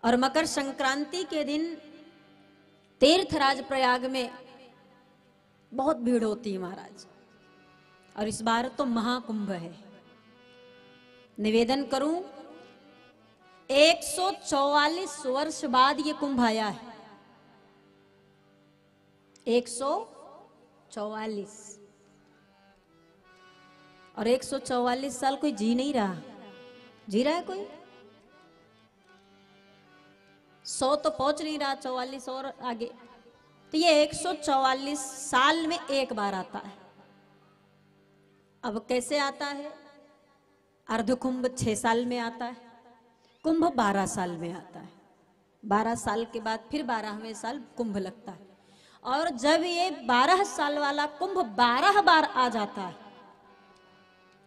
और मकर संक्रांति के दिन तीर्थराज प्रयाग में बहुत भीड़ होती है महाराज। और इस बार तो महाकुंभ है। निवेदन करूं, 144 वर्ष बाद ये कुंभ आया है। 144 और 144 साल कोई जी नहीं रहा। जी रहा है कोई? 100 तो पहुंच नहीं रहा, 44 और आगे। तो ये 144 साल में एक बार आता है। अब कैसे आता है? अर्धकुंभ 6 साल में आता है, कुंभ 12 साल में आता है। 12 साल के बाद फिर 12वें साल कुंभ लगता है। और जब ये 12 साल वाला कुंभ 12 बार आ जाता है,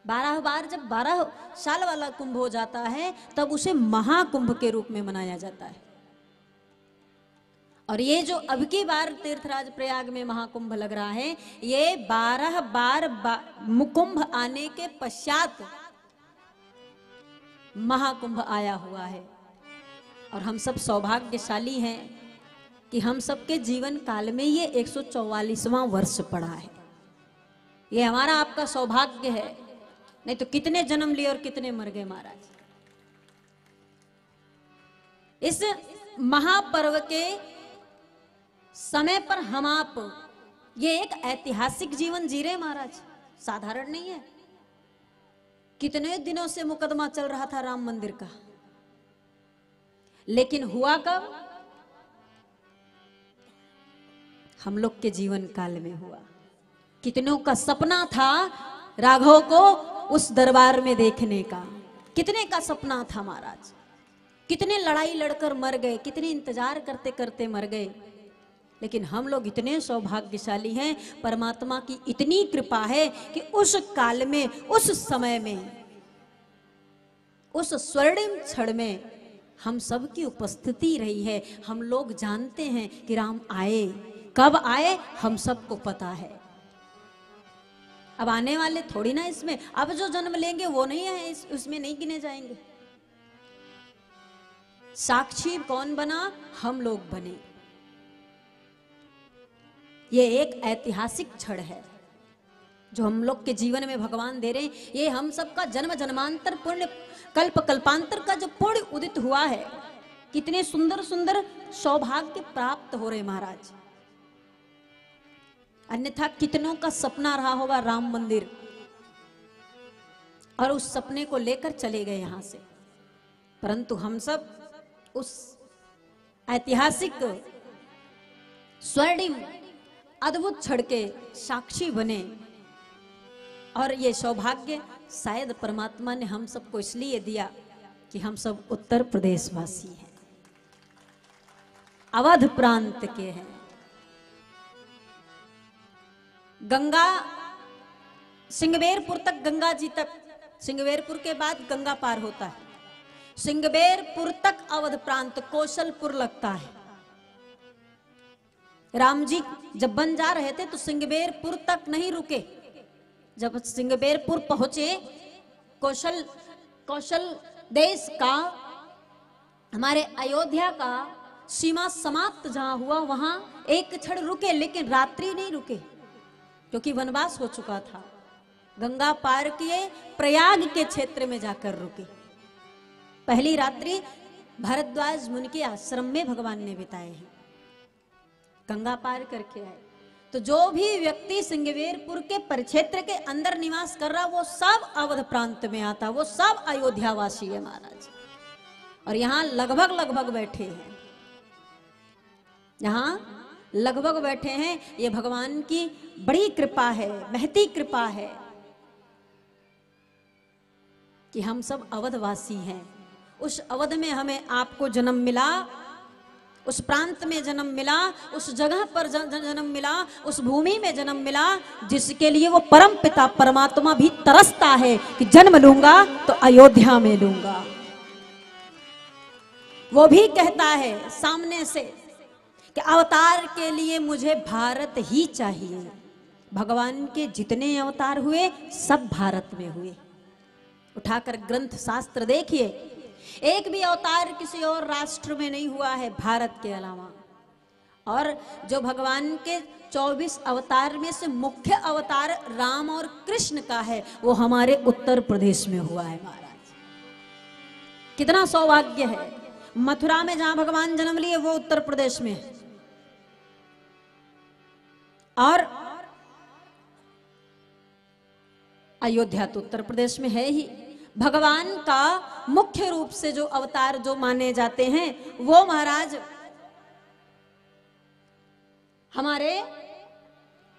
12 बार जब 12 साल वाला कुंभ हो जाता है, तब उसे महाकुंभ के रूप में मनाया जाता है। और ये जो अब की बार तीर्थराज प्रयाग में महाकुंभ लग रहा है, ये 12 बार कुंभ आने के पश्चात महाकुंभ आया हुआ है। और हम सब सौभाग्यशाली हैं कि हम सबके जीवन काल में ये 144वां वर्ष पड़ा है। ये हमारा आपका सौभाग्य है। नहीं तो कितने जन्म लिए और कितने मर गए महाराज। इस महापर्व के समय पर हम आप ये एक ऐतिहासिक जीवन जी रहे महाराज, साधारण नहीं है। कितने दिनों से मुकदमा चल रहा था राम मंदिर का, लेकिन हुआ कब? हम लोग के जीवन काल में हुआ। कितनों का सपना था राघव को उस दरबार में देखने का, कितने का सपना था महाराज। कितने लड़ाई लड़कर मर गए, कितने इंतजार करते करते मर गए। लेकिन हम लोग इतने सौभाग्यशाली हैं, परमात्मा की इतनी कृपा है कि उस काल में, उस समय में, उस स्वर्णिम क्षण में हम सब की उपस्थिति रही है। हम लोग जानते हैं कि राम आए, कब आए हम सबको पता है। अब आने वाले थोड़ी ना इसमें, अब जो जन्म लेंगे वो नहीं है, उसमें नहीं गिने जाएंगे। साक्षी कौन बना? हम लोग बने। ये एक ऐतिहासिक क्षण है जो हम लोग के जीवन में भगवान दे रहे हैं। ये हम सबका जन्म जन्मांतर पुण्य, कल्प कल्पांतर का जो पुण्य उदित हुआ है, कितने सुंदर सुंदर सौभाग्य प्राप्त हो रहे महाराज। अन्यथा कितनों का सपना रहा होगा राम मंदिर, और उस सपने को लेकर चले गए यहां से। परंतु हम सब उस ऐतिहासिक स्वर्णिम अद्भुत क्षण के साक्षी बने। और ये सौभाग्य शायद परमात्मा ने हम सबको इसलिए दिया कि हम सब उत्तर प्रदेश वासी हैं, अवध प्रांत के हैं। गंगा सिंगबेरपुर तक, गंगा जी तक, सिंगबेरपुर के बाद गंगा पार होता है। सिंगबेरपुर तक अवध प्रांत, कौशलपुर लगता है। राम जी जब बन जा रहे थे तो सिंगबेरपुर तक नहीं रुके। जब सिंगबेरपुर पहुंचे, कौशल देश का, हमारे अयोध्या का सीमा समाप्त जहां हुआ, वहां एक क्षण रुके, लेकिन रात्रि नहीं रुके क्योंकि वनवास हो चुका था। गंगा पार किए, प्रयाग के क्षेत्र में जाकर रुके। पहली रात्रि भारद्वाज मुनि के आश्रम में भगवान ने बिताए हैं। गंगा पार करके आए। तो जो भी व्यक्ति सिंगबेरपुर के परिक्षेत्र के अंदर निवास कर रहा, वो सब अवध प्रांत में आता, वो सब अयोध्यावासी है महाराज। और यहाँ लगभग बैठे हैं, यहाँ लगभग बैठे हैं। ये भगवान की बड़ी कृपा है, महती कृपा है कि हम सब अवधवासी हैं। उस अवध में हमें आपको जन्म मिला, उस प्रांत में जन्म मिला, उस जगह पर जन्म मिला, उस भूमि में जन्म मिला जिसके लिए वो परम पिता परमात्मा भी तरसता है कि जन्म लूंगा तो अयोध्या में लूंगा। वो भी कहता है सामने से कि अवतार के लिए मुझे भारत ही चाहिए। भगवान के जितने अवतार हुए सब भारत में हुए। उठाकर ग्रंथ शास्त्र देखिए, एक भी अवतार किसी और राष्ट्र में नहीं हुआ है भारत के अलावा। और जो भगवान के 24 अवतार में से मुख्य अवतार राम और कृष्ण का है वो हमारे उत्तर प्रदेश में हुआ है महाराज। कितना सौभाग्य है। मथुरा में जहां भगवान जन्म लिए वो उत्तर प्रदेश में है, और अयोध्या तो उत्तर प्रदेश में है ही। भगवान का मुख्य रूप से जो अवतार जो माने जाते हैं वो महाराज हमारे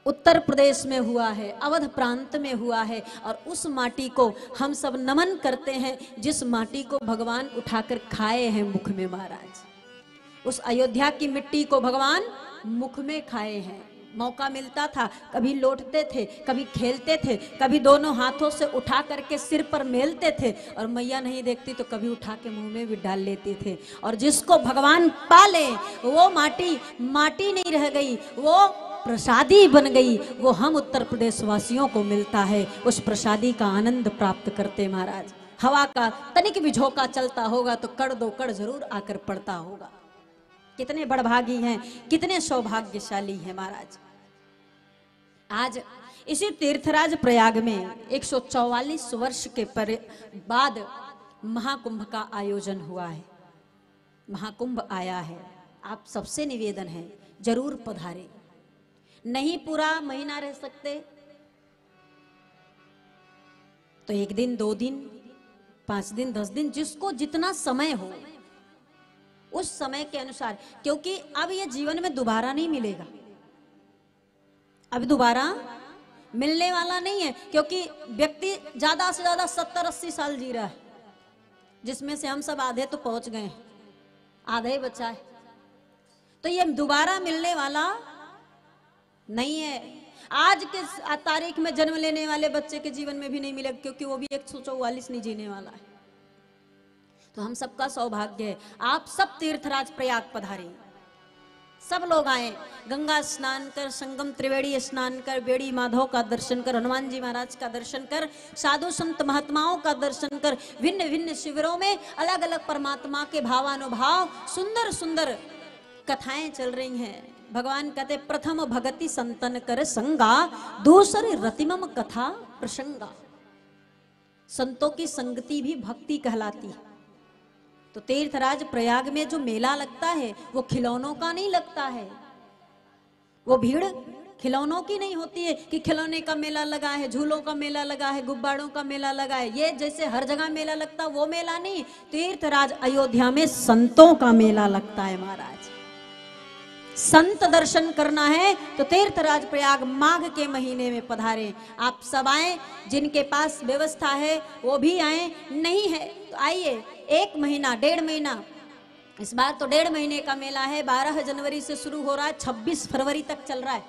उत्तर प्रदेश में हुआ है, अवध प्रांत में हुआ है। और उस माटी को हम सब नमन करते हैं जिस माटी को भगवान उठाकर खाए हैं मुख में महाराज। उस अयोध्या की मिट्टी को भगवान मुख में खाए हैं। मौका मिलता था कभी लौटते थे, कभी खेलते थे, कभी दोनों हाथों से उठा करके सिर पर मेलते थे, और मैया नहीं देखती तो कभी उठा के मुंह में भी डाल लेते थे। और जिसको भगवान पाले वो माटी माटी नहीं रह गई, वो प्रसादी बन गई। वो हम उत्तर प्रदेश वासियों को मिलता है, उस प्रसादी का आनंद प्राप्त करते महाराज। हवा का तनिक भी झोंका चलता होगा तो कड़ दो कड़ जरूर आकर पड़ता होगा। कितने बड़भागी हैं, कितने सौभाग्यशाली हैं महाराज। आज इसी तीर्थराज प्रयाग में 144 वर्ष के बाद महाकुंभ का आयोजन हुआ है। महाकुंभ आया है। आप सबसे निवेदन है जरूर पधारें। नहीं पूरा महीना रह सकते तो 1 दिन 2 दिन 5 दिन 10 दिन, जिसको जितना समय हो उस समय के अनुसार, क्योंकि अब ये जीवन में दोबारा नहीं मिलेगा। अब दोबारा मिलने वाला नहीं है, क्योंकि व्यक्ति ज्यादा से ज्यादा 70-80 साल जी रहा है, जिसमें से हम सब आधे तो पहुंच गए, आधे ही बचा है। तो ये दोबारा मिलने वाला नहीं है। आज के तारीख में जन्म लेने वाले बच्चे के जीवन में भी नहीं मिलेगा, क्योंकि वो भी 144 नहीं जीने वाला है। तो हम सबका सौभाग्य है आप सब तीर्थराज प्रयाग पधारें। सब लोग आए, गंगा स्नान कर, संगम त्रिवेणी स्नान कर, बेड़ी माधव का दर्शन कर, हनुमान जी महाराज का दर्शन कर, साधु संत महात्माओं का दर्शन कर। भिन्न भिन्न शिविरों में अलग अलग परमात्मा के भावानुभाव सुंदर सुंदर कथाएं चल रही हैं। भगवान कहते प्रथम भगति संतन कर संगा, दूसरे रतिमम कथा प्रसंगा। संतों की संगति भी भक्ति कहलाती है। तो तीर्थराज प्रयाग में जो मेला लगता है वो खिलौनों का नहीं लगता है। वो भीड़ खिलौनों की नहीं होती है कि खिलौने का मेला लगा है, झूलों का मेला लगा है, गुब्बारों का मेला लगा है। ये जैसे हर जगह मेला लगता वो मेला नहीं। तीर्थराज अयोध्या में संतों का मेला लगता है महाराज। संत दर्शन करना है तो तीर्थराज प्रयाग माघ के महीने में पधारें। आप सब आए, जिनके पास व्यवस्था है वो भी आए, नहीं है तो आइए। 1 महीना 1.5 महीना, इस बार तो 1.5 महीने का मेला है। 12 जनवरी से शुरू हो रहा है, 26 फरवरी तक चल रहा है।